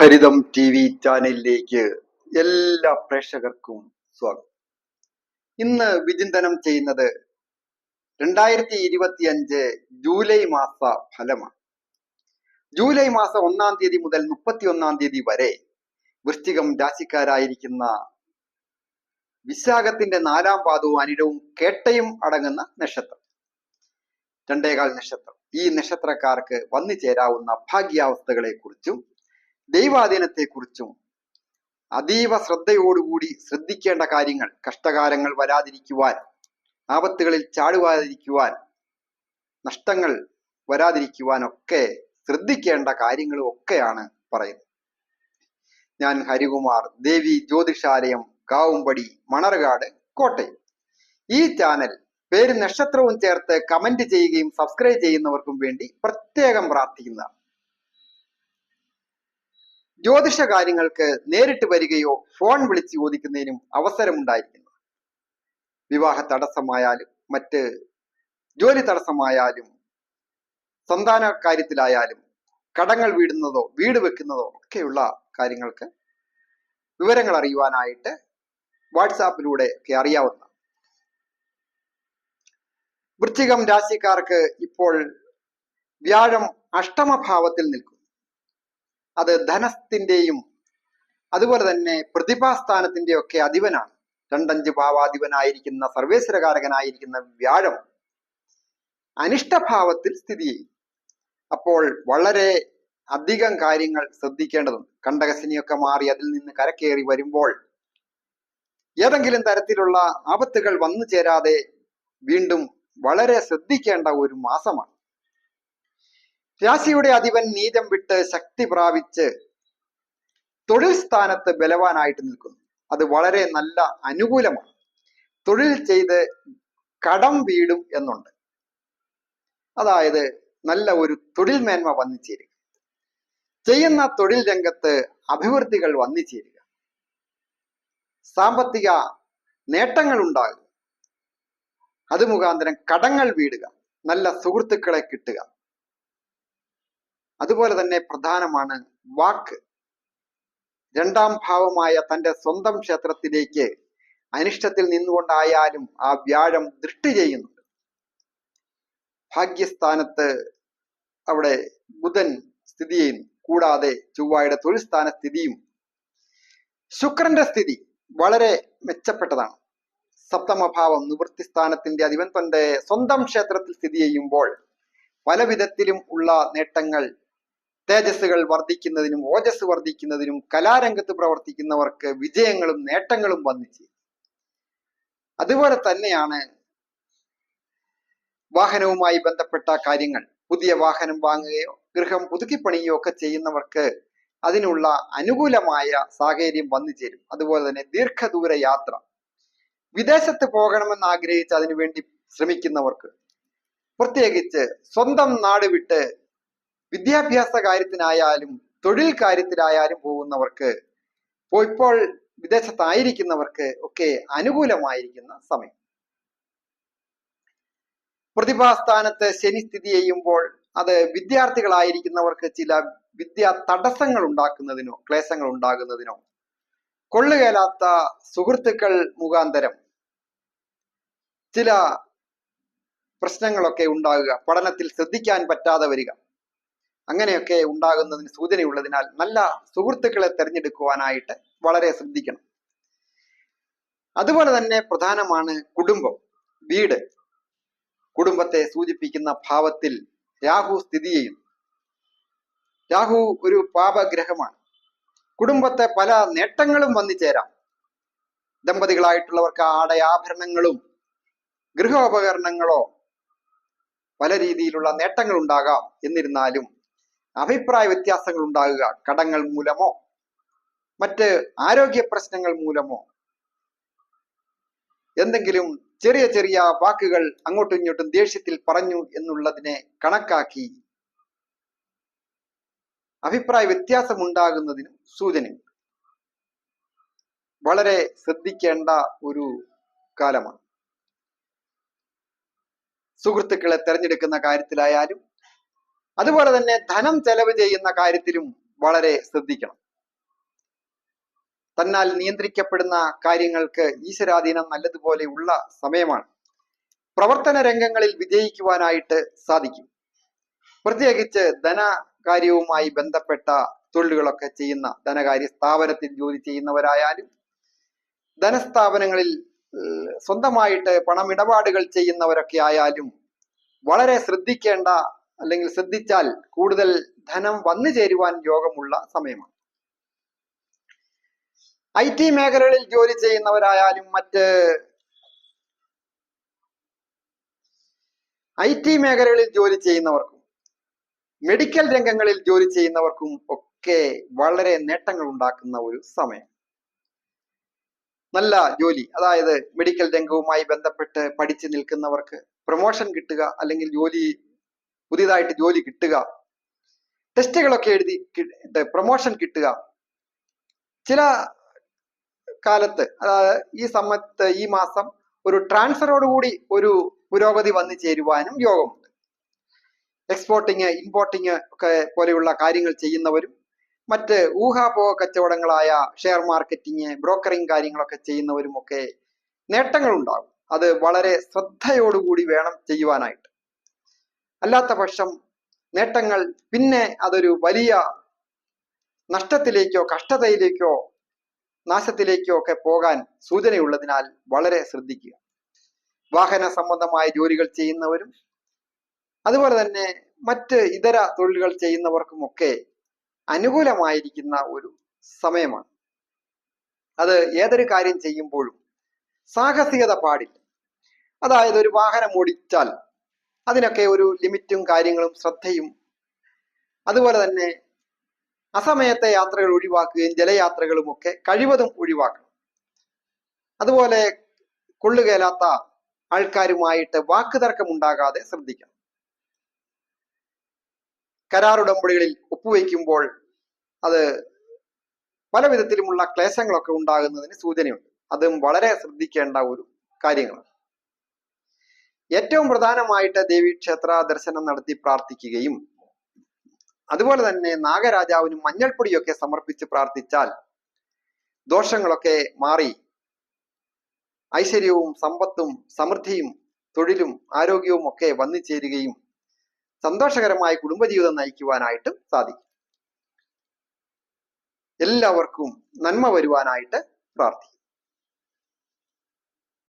ഹരിതം TV ചാനലിലേക്ക് എല്ലാ പ്രേക്ഷകർക്കും സ്വാഗതം. ഇന്ന് വിചിന്തനം ചെയ്യുന്നത് 2025 ജൂലൈ മാസ ഫലമാണ്. ജൂലൈ മാസം 1-ാം തീയതി മുതൽ 31-ാം തീയതി വരെ വൃശ്ചികം രാശിക്കാരായിരിക്കുന്ന വിശാഖത്തിന്റെ 4-ാം പാദവും അനിഴവും കേട്ടയും അടങ്ങുന്ന നക്ഷത്രം, 2.25 നക്ഷത്രം. ഈ നക്ഷത്രക്കാർക്ക് വന്നു ചേരാവുന്ന ഭാഗ്യാവസ്ഥകളെ കുറിച്ചും ദൈവാധീനത്തെക്കുറിച്ചും അതീവ ശ്രദ്ധയോടുകൂടി ശ്രദ്ധിക്കേണ്ട കാര്യങ്ങൾ, കഷ്ടകാലങ്ങൾ വരാതിരിക്കുവാൻ, ആപത്തുകളിൽ ചാടുവാതിരിക്കുവാൻ, നഷ്ടങ്ങൾ വരാതിരിക്കുവാൻ ഒക്കെ ശ്രദ്ധിക്കേണ്ട കാര്യങ്ങളും ഒക്കെയാണ് പറയുന്നത്. ഞാൻ ഹരികുമാർ, ദേവി ജ്യോതിഷാലയം, കാവുംപടി, മണർകാട്, കോട്ടയം. ഈ ചാനൽ പേര് നക്ഷത്രവും ചേർത്ത് കമന്റ് ചെയ്യുകയും സബ്സ്ക്രൈബ് ചെയ്യുന്നവർക്കും വേണ്ടി പ്രത്യേകം പ്രാർത്ഥിക്കുന്നതാണ്. ജ്യോതിഷ കാര്യങ്ങൾക്ക് നേരിട്ട് വരികയോ ഫോൺ വിളിച്ച് ചോദിക്കുന്നതിനും അവസരമുണ്ടായിരിക്കുന്നു. വിവാഹ തടസ്സമായാലും മറ്റ് ജോലി തടസ്സമായാലും സന്താന കാര്യത്തിലായാലും കടങ്ങൾ വീടുന്നതോ വീട് വെക്കുന്നതോ ഒക്കെയുള്ള കാര്യങ്ങൾക്ക് വിവരങ്ങൾ അറിയുവാനായിട്ട് വാട്സാപ്പിലൂടെ ഒക്കെ അറിയാവുന്ന വൃശ്ചികം രാശിക്കാർക്ക് ഇപ്പോൾ വ്യാഴം അഷ്ടമഭാവത്തിൽ നിൽക്കും. അത് ധനത്തിന്റെയും അതുപോലെ തന്നെ പ്രതിഭാസ്ഥാനത്തിന്റെ ഒക്കെ അധിപനാണ്. 2-5 ഭാവാധിപനായിരിക്കുന്ന സർവേശ്വരകാരകനായിരിക്കുന്ന വ്യാഴം അനിഷ്ടഭാവത്തിൽ സ്ഥിതി ചെയ്യും. അപ്പോൾ വളരെ അധികം കാര്യങ്ങൾ ശ്രദ്ധിക്കേണ്ടതുണ്ട്. കണ്ടകശനിയൊക്കെ മാറി അതിൽ നിന്ന് കരകയറി വരുമ്പോൾ ഏതെങ്കിലും തരത്തിലുള്ള ആപത്തുകൾ വന്നു ചേരാതെ വീണ്ടും വളരെ ശ്രദ്ധിക്കേണ്ട ഒരു മാസമാണ്. രാശിയുടെ അധിപൻ നീചം വിട്ട് ശക്തി പ്രാപിച്ച് തൊഴിൽ സ്ഥാനത്ത് ബലവാനായിട്ട് നിൽക്കുന്നു. അത് വളരെ നല്ല അനുകൂലമാണ്. തൊഴിൽ ചെയ്ത് കടം വീടും എന്നുണ്ട്. അതായത് നല്ല ഒരു തൊഴിൽ മേന്മ വന്നു ചേരുക, ചെയ്യുന്ന തൊഴിൽ രംഗത്ത് അഭിവൃദ്ധികൾ വന്നു ചേരുക, സാമ്പത്തിക നേട്ടങ്ങൾ ഉണ്ടാകുക, അത് മുഖാന്തരം കടങ്ങൾ വീടുക, നല്ല സുഹൃത്തുക്കളെ കിട്ടുക. അതുപോലെ തന്നെ പ്രധാനമാണ് വാക്ക്. 2-ാം ഭാവമായ തന്റെ സ്വന്തം ക്ഷേത്രത്തിലേക്ക് അനിഷ്ടത്തിൽ നിന്നുകൊണ്ടായാലും ആ വ്യാഴം ദൃഷ്ടി ചെയ്യുന്നുണ്ട്. ഭാഗ്യസ്ഥാനത്ത് അവിടെ ബുധൻ സ്ഥിതി ചെയ്യുന്നു. കൂടാതെ ചൊവ്വയുടെ തൊഴിൽ സ്ഥാന സ്ഥിതിയും ശുക്രന്റെ സ്ഥിതി വളരെ മെച്ചപ്പെട്ടതാണ്. സപ്തമഭാവം നിവൃത്തി സ്ഥാനത്തിന്റെ അധിപൻ തന്റെ സ്വന്തം ക്ഷേത്രത്തിൽ സ്ഥിതി ചെയ്യുമ്പോൾ പല വിധത്തിലും ഉള്ള നേട്ടങ്ങൾ, തേജസ്സുകൾ വർദ്ധിക്കുന്നതിനും ഓജസ് വർദ്ധിക്കുന്നതിനും കലാരംഗത്ത് പ്രവർത്തിക്കുന്നവർക്ക് വിജയങ്ങളും നേട്ടങ്ങളും വന്നിച്ച്. അതുപോലെ തന്നെയാണ് വാഹനവുമായി ബന്ധപ്പെട്ട കാര്യങ്ങൾ. പുതിയ വാഹനം വാങ്ങുകയോ ഗൃഹം പുതുക്കിപ്പണിയുകയോ ഒക്കെ ചെയ്യുന്നവർക്ക് അതിനുള്ള അനുകൂലമായ സാഹചര്യം വന്നു ചേരും. അതുപോലെ തന്നെ ദീർഘദൂര യാത്ര, വിദേശത്ത് പോകണമെന്ന് ആഗ്രഹിച്ച് അതിനുവേണ്ടി ശ്രമിക്കുന്നവർക്ക്, പ്രത്യേകിച്ച് സ്വന്തം നാട് വിട്ട് വിദ്യാഭ്യാസ കാര്യത്തിനായാലും തൊഴിൽ കാര്യത്തിലായാലും പോകുന്നവർക്ക്, ഇപ്പോൾ വിദേശത്തായിരിക്കുന്നവർക്ക് ഒക്കെ അനുകൂലമായിരിക്കുന്ന സമയം. പ്രതിഭാസ്ഥാനത്ത് ശനി സ്ഥിതി ചെയ്യുമ്പോൾ അത് വിദ്യാർത്ഥികളായിരിക്കുന്നവർക്ക് ചില വിദ്യാ തടസ്സങ്ങൾ ഉണ്ടാക്കുന്നതിനോ ക്ലേശങ്ങൾ ഉണ്ടാകുന്നതിനോ, കൊള്ളുകേലാത്ത സുഹൃത്തുക്കൾ മുഖാന്തരം ചില പ്രശ്നങ്ങളൊക്കെ ഉണ്ടാകുക, പഠനത്തിൽ ശ്രദ്ധിക്കാൻ പറ്റാതെ വരിക, അങ്ങനെയൊക്കെ ഉണ്ടാകുന്നതിന് സൂചനയുള്ളതിനാൽ നല്ല സുഹൃത്തുക്കളെ തിരഞ്ഞെടുക്കുവാനായിട്ട് വളരെ ശ്രദ്ധിക്കണം. അതുപോലെ തന്നെ പ്രധാനമാണ് കുടുംബം, വീട്. കുടുംബത്തെ സൂചിപ്പിക്കുന്ന ഭാവത്തിൽ രാഹു സ്ഥിതി ചെയ്യുന്നു. രാഹു ഒരു പാപഗ്രഹമാണ്. കുടുംബത്തെ പല നേട്ടങ്ങളും വന്നു ചേരാം. ദമ്പതികളായിട്ടുള്ളവർക്ക് ആടയാഭരണങ്ങളും ഗൃഹോപകരണങ്ങളോ പല രീതിയിലുള്ള നേട്ടങ്ങൾ ഉണ്ടാകാം. എന്നിരുന്നാലും അഭിപ്രായ വ്യത്യാസങ്ങൾ ഉണ്ടാകുക, കടങ്ങൾ മൂലമോ മറ്റ് ആരോഗ്യ പ്രശ്നങ്ങൾ മൂലമോ എന്തെങ്കിലും ചെറിയ ചെറിയ വാക്കുകൾ അങ്ങോട്ടും ഇങ്ങോട്ടും ദേഷ്യത്തിൽ പറഞ്ഞു എന്നുള്ളതിനെ കണക്കാക്കി അഭിപ്രായ വ്യത്യാസം ഉണ്ടാകുന്നതിനും സൂചനയുണ്ട്. വളരെ ശ്രദ്ധിക്കേണ്ട ഒരു കാലമാണ്. സുഹൃത്തുക്കളെ തിരഞ്ഞെടുക്കുന്ന കാര്യത്തിലായാലും അതുപോലെ തന്നെ ധനം ചെലവ് ചെയ്യുന്ന കാര്യത്തിലും വളരെ ശ്രദ്ധിക്കണം. തന്നാൽ നിയന്ത്രിക്കപ്പെടുന്ന കാര്യങ്ങൾക്ക് ഈശ്വരാധീനം നല്ലതുപോലെ ഉള്ള സമയമാണ്. പ്രവർത്തന രംഗങ്ങളിൽ വിജയിക്കുവാനായിട്ട് സാധിക്കും. പ്രത്യേകിച്ച് ധനകാര്യവുമായി ബന്ധപ്പെട്ട തൊഴിലുകളൊക്കെ ചെയ്യുന്ന, ധനകാര്യ സ്ഥാപനത്തിൽ ജോലി ചെയ്യുന്നവരായാലും ധനസ്ഥാപനങ്ങളിൽ സ്വന്തമായിട്ട് പണമിടപാടുകൾ ചെയ്യുന്നവരൊക്കെ ആയാലും വളരെ ശ്രദ്ധിക്കേണ്ട, അല്ലെങ്കിൽ ശ്രദ്ധിച്ചാൽ കൂടുതൽ ധനം വന്നു ചേരുവാൻ യോഗമുള്ള സമയമാണ്. IT മേഖലകളിൽ ജോലി ചെയ്യുന്നവരായാലും IT മേഖലകളിൽ ജോലി ചെയ്യുന്നവർക്കും മെഡിക്കൽ രംഗങ്ങളിൽ ജോലി ചെയ്യുന്നവർക്കും ഒക്കെ വളരെ നേട്ടങ്ങൾ ഉണ്ടാക്കുന്ന ഒരു സമയം. നല്ല ജോലി, അതായത് മെഡിക്കൽ രംഗവുമായി ബന്ധപ്പെട്ട് പഠിച്ചു നിൽക്കുന്നവർക്ക് പ്രൊമോഷൻ കിട്ടുക, അല്ലെങ്കിൽ പുതിയതായിട്ട് ജോലി കിട്ടുക, ടെസ്റ്റുകളൊക്കെ എഴുതി പ്രൊമോഷൻ കിട്ടുക, ചില കാലത്ത് അതായത് ഈ മാസം ഒരു ട്രാൻസ്ഫറോടുകൂടി ഒരു പുരോഗതി വന്നു ചേരുവാനും യോഗമുണ്ട്. എക്സ്പോർട്ടിങ്, ഇമ്പോർട്ടിങ് ഒക്കെ പോലെയുള്ള കാര്യങ്ങൾ ചെയ്യുന്നവരും മറ്റ് ഊഹാപോഹ കച്ചവടങ്ങളായ ഷെയർ മാർക്കറ്റിങ്, ബ്രോക്കറിങ് കാര്യങ്ങളൊക്കെ ചെയ്യുന്നവരും ഒക്കെ നേട്ടങ്ങൾ ഉണ്ടാകും. അത് വളരെ ശ്രദ്ധയോടുകൂടി വേണം ചെയ്യുവാനായിട്ട്. അല്ലാത്ത പക്ഷം നേട്ടങ്ങൾ പിന്നെ അതൊരു വലിയ നഷ്ടത്തിലേക്കോ കഷ്ടതയിലേക്കോ നാശത്തിലേക്കോ ഒക്കെ പോകാൻ സൂചനയുള്ളതിനാൽ വളരെ ശ്രദ്ധിക്കുക. വാഹന സംബന്ധമായ ജോലികൾ ചെയ്യുന്നവരും അതുപോലെ തന്നെ മറ്റ് ഇതര തൊഴിലുകൾ ചെയ്യുന്നവർക്കുമൊക്കെ അനുകൂലമായിരിക്കുന്ന ഒരു സമയമാണ്. അത് ഏതൊരു കാര്യം ചെയ്യുമ്പോഴും സാഹസികത പാടില്ല. അതായത് ഒരു വാഹനം ഓടിച്ചാൽ അതിനൊക്കെ ഒരു ലിമിറ്റും കാര്യങ്ങളും ശ്രദ്ധയും, അതുപോലെ തന്നെ അസമയത്തെ യാത്രകൾ ഒഴിവാക്കുകയും ജലയാത്രകളും ഒക്കെ കഴിവതും ഒഴിവാക്കണം. അതുപോലെ കൊള്ളുകേലാത്ത ആൾക്കാരുമായിട്ട് വാക്കുതർക്കം ഉണ്ടാകാതെ ശ്രദ്ധിക്കണം. കരാറുടമ്പടികളിൽ ഒപ്പുവെക്കുമ്പോൾ അത് പല വിധത്തിലുമുള്ള ക്ലേശങ്ങളൊക്കെ ഉണ്ടാകുന്നതിന് സൂചനയുണ്ട്. അതും വളരെ ശ്രദ്ധിക്കേണ്ട ഒരു കാര്യങ്ങളാണ്. ഏറ്റവും പ്രധാനമായിട്ട് ദേവീക്ഷേത്ര ദർശനം നടത്തി പ്രാർത്ഥിക്കുകയും അതുപോലെ തന്നെ നാഗരാജാവിനും മഞ്ഞൾപ്പൊടിയൊക്കെ സമർപ്പിച്ച് പ്രാർത്ഥിച്ചാൽ ദോഷങ്ങളൊക്കെ മാറി ഐശ്വര്യവും സമ്പത്തും സമൃദ്ധിയും തൊഴിലും ആരോഗ്യവും ഒക്കെ വന്നു ചേരുകയും സന്തോഷകരമായ കുടുംബജീവിതം നയിക്കുവാനായിട്ടും സാധിക്കും. എല്ലാവർക്കും നന്മ വരുവാനായിട്ട് പ്രാർത്ഥിക്കും.